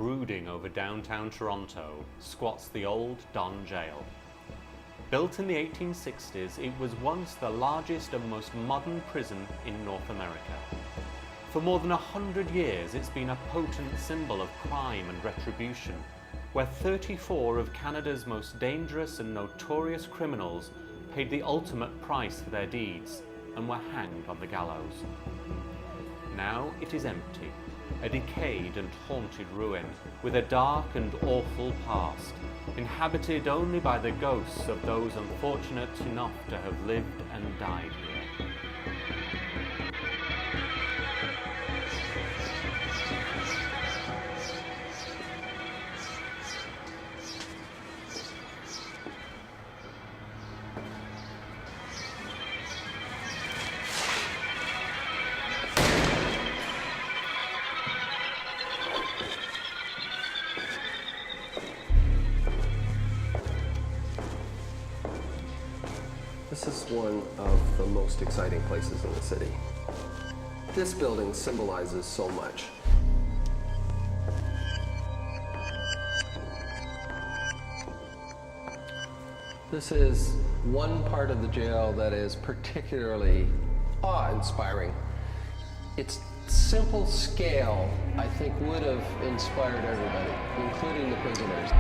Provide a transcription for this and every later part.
brooding over downtown Toronto squats the old Don Jail. Built in the 1860s, it was once the largest and most modern prison in North America. For more than 100 years, it's been a potent symbol of crime and retribution, where 34 of Canada's most dangerous and notorious criminals paid the ultimate price for their deeds and were hanged on the gallows. Now it is empty, a decayed and haunted ruin with a dark and awful past, inhabited only by the ghosts of those unfortunate enough to have lived and died here. This is one of the most exciting places in the city. This building symbolizes so much. This is one part of the jail that is particularly awe-inspiring. Its simple scale, I think, would have inspired everybody, including the prisoners.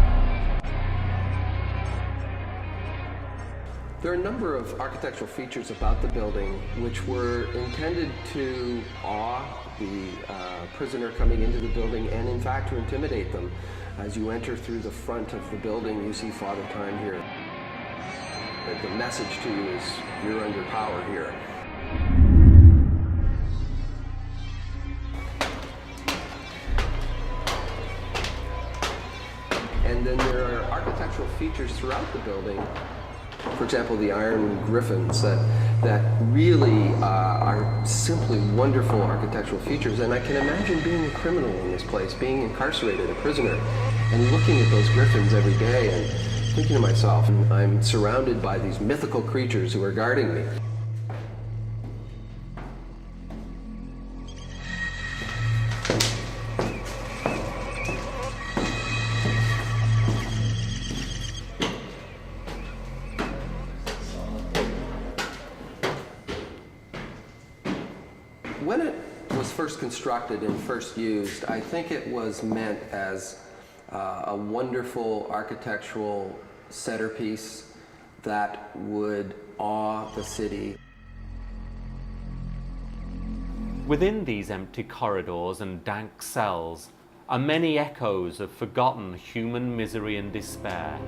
There are a number of architectural features about the building which were intended to awe the prisoner coming into the building and, in fact, to intimidate them. As you enter through the front of the building, you see Father Time here. The message to you is, you're under power here. And then there are architectural features throughout the building. For example, the iron griffins that really are simply wonderful architectural features. And I can imagine being a criminal in this place, being incarcerated, a prisoner, and looking at those griffins every day and thinking to myself, I'm surrounded by these mythical creatures who are guarding me. When it was first constructed and first used, I think it was meant as a wonderful architectural centerpiece that would awe the city. Within these empty corridors and dank cells are many echoes of forgotten human misery and despair.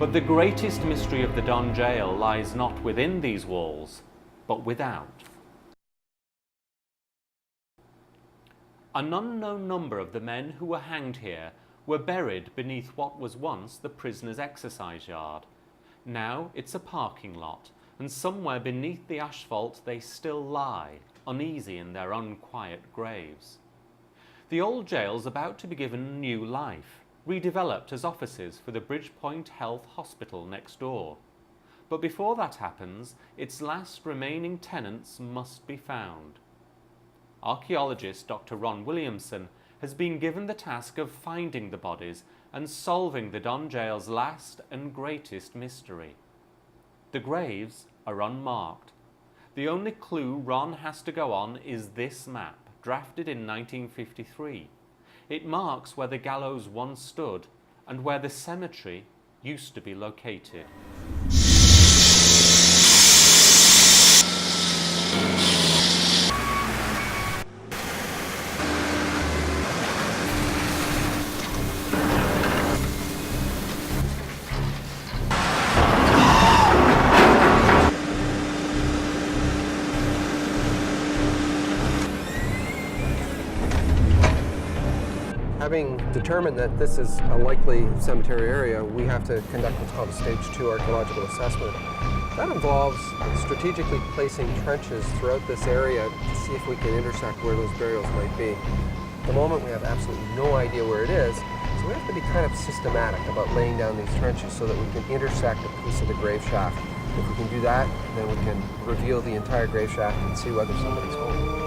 But the greatest mystery of the Don Jail lies not within these walls, but without. An unknown number of the men who were hanged here were buried beneath what was once the prisoners' exercise yard. Now it's a parking lot, and somewhere beneath the asphalt they still lie, uneasy in their unquiet graves. The old jail's about to be given new life, redeveloped as offices for the Bridgepoint Health Hospital next door. But before that happens, its last remaining tenants must be found. Archaeologist Dr. Ron Williamson has been given the task of finding the bodies and solving the Don Jail's last and greatest mystery. The graves are unmarked. The only clue Ron has to go on is this map, drafted in 1953. It marks where the gallows once stood and where the cemetery used to be located. Having determined that this is a likely cemetery area, we have to conduct what's called a Stage 2 archaeological assessment. That involves strategically placing trenches throughout this area to see if we can intersect where those burials might be. At the moment, we have absolutely no idea where it is, so we have to be kind of systematic about laying down these trenches so that we can intersect a piece of the grave shaft. If we can do that, then we can reveal the entire grave shaft and see whether somebody's home.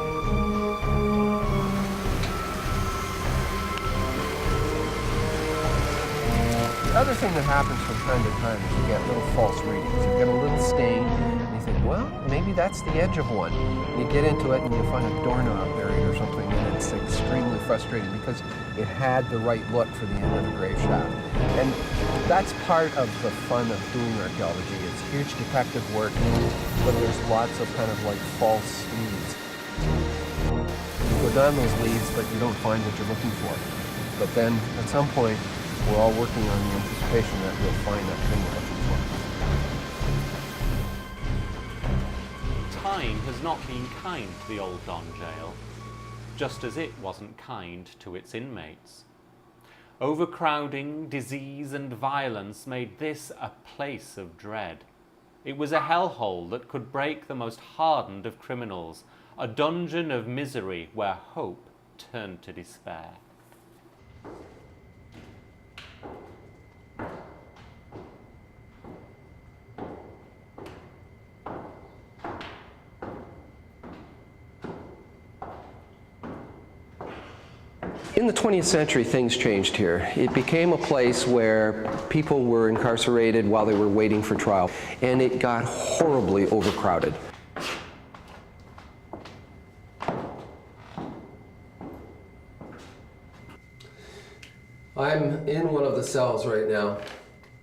The other thing that happens from time to time is you get little false readings. You get a little stain, and you think, well, maybe that's the edge of one. And you get into it and you find a doorknob buried or something, and it's extremely frustrating because it had the right look for the end of the grave shaft. And that's part of the fun of doing archaeology. It's huge detective work, but there's lots of kind of like false leads. You go down those leads, but you don't find what you're looking for. But then, at some point, we're all working on the anticipation that we'll find that thing we're looking for. Time has not been kind to the Old Don Jail, just as it wasn't kind to its inmates. Overcrowding, disease and violence made this a place of dread. It was a hellhole that could break the most hardened of criminals, a dungeon of misery where hope turned to despair. In the 20th century, things changed here. It became a place where people were incarcerated while they were waiting for trial, and it got horribly overcrowded. I'm in one of the cells right now.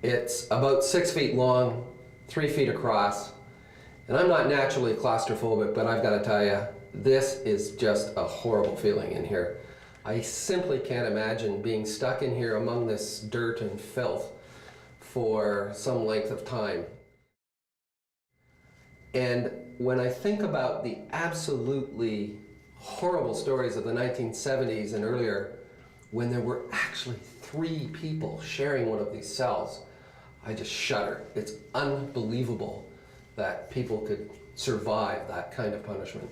It's about 6 feet long, 3 feet across, and I'm not naturally claustrophobic, but I've got to tell you, this is just a horrible feeling in here. I simply can't imagine being stuck in here among this dirt and filth for some length of time. And when I think about the absolutely horrible stories of the 1970s and earlier, when there were actually 3 people sharing one of these cells, I just shudder. It's unbelievable that people could survive that kind of punishment.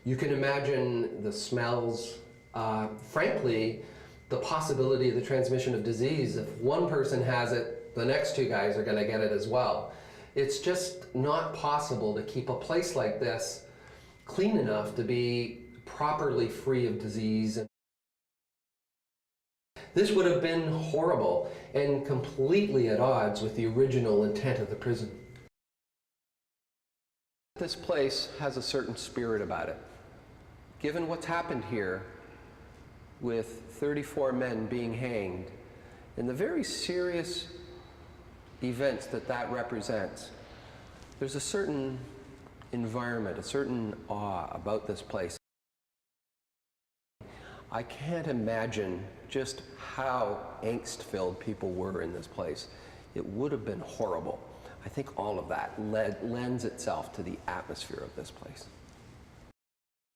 You can imagine the smells, frankly, the possibility of the transmission of disease. If one person has it, the next 2 guys are going to get it as well. It's just not possible to keep a place like this clean enough to be properly free of disease. This would have been horrible and completely at odds with the original intent of the prison. This place has a certain spirit about it. Given what's happened here, with 34 men being hanged, and the very serious events that that represents, there's a certain environment, a certain awe about this place. I can't imagine just how angst-filled people were in this place. It would have been horrible. I think all of that lends itself to the atmosphere of this place.